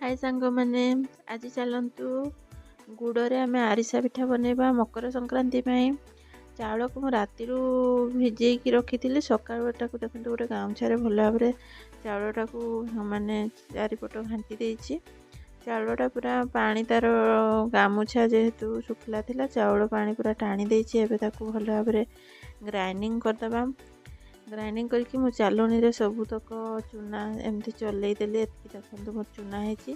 हाय सांग मैंने आज चलतु गुड़ में आरिसा पिठा बनैबा मकर संक्रांति चाउल को मुझे राति भिजेकी रखी सकाटा को देखते गोटे गामछारे भल भाव चाउलटा को माने चारिपट घाटी देछि चाउलटा पूरा पानी तार गामुछा जेहेतु शुखला थिला चाउल पानी पूरा टाणी देछि एबे ताकू भल भाव ग्राइंडिंग करदबा ग्राइंडिंग करके मो चालुनी रे सबुतक चूना एमती चलई देली एतकी देखंतु मोर चूना हेछि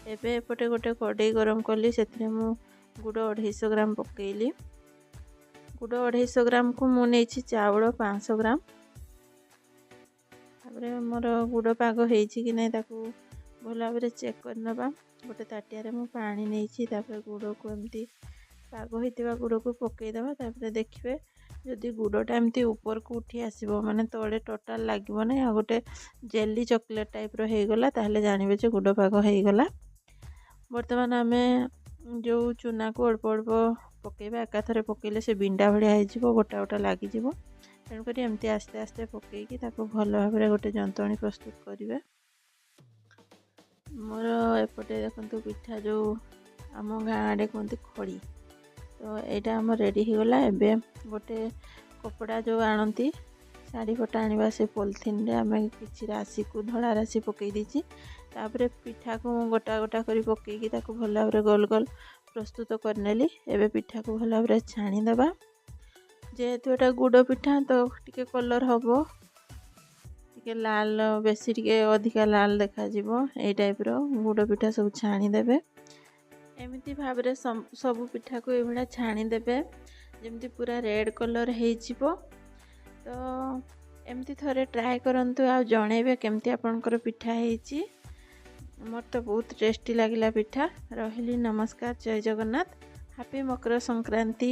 एबे एपटे गोटे कड़ई गरम कली सेथिरे मु गुड़ 250 ग्राम पकेइली गुड़ 250 ग्राम को मु नेछि चाउल 500 ग्राम तापरे मोर गुड़ पाग हेछि कि नै ताकू भल भाव चेक करनबा गोटे ताटिया रे मु पानी नेछि तापरे गुड़ को एमती पाग होइतिबा गुड़ को पकेइ दबा तापरे देखिबे जदि गुड़टा एमती ऊपर को उठी आसो माने तले टोटाल लगे ना आ गोटे जेली चॉकलेट टाइप रो गला ताहले जानबे जे गुड़ पाग हो गला। बर्तमान आमे जो चूना को अल्प अल्प पकेबा एकाथरे पकेले से बिंडा भलिया हो गोटा गोटा लगी तेणुक एमती आस्ते आस्ते पकईकी भल भाव गोटे जंतणी प्रस्तुत करेंगे। मोर एपटे देखो पिठा जो आम गाँ आड़े कहते खड़ी तो यहाँ आम रेडी हो गला। एबे गोटे कपड़ा जो आणती शाढ़ी फटा आनिबा से पॉलिथिन रे आमे किछि राशि को धड़ा राशि पकई दीची तापरे पिठा को गोटा गोटा करी पकईकी ताको भल भाव गोल गोल प्रस्तुत करनेली। एबे पिठा को भल भाव छाणी दबा जेहेतु एटा गुड़ पिठा तो टिके कलर हबो टिके लाल बेसी टिके अधिका लाल देखा जिवो ए टाइप रो गुड़ पिठा सब छाणी देबे। एमती भाव सबू पिठा को ये छाणी देबे जमती पूरा रेड कलर हो तो एमती थरे ट्राए करंतु आ जणेबे केमती आपनकर पिठा हेची। मोर तो बहुत टेस्टी लागिला पिठा। रहिली नमस्कार, जय जगन्नाथ, हैप्पी मकर संक्रांति।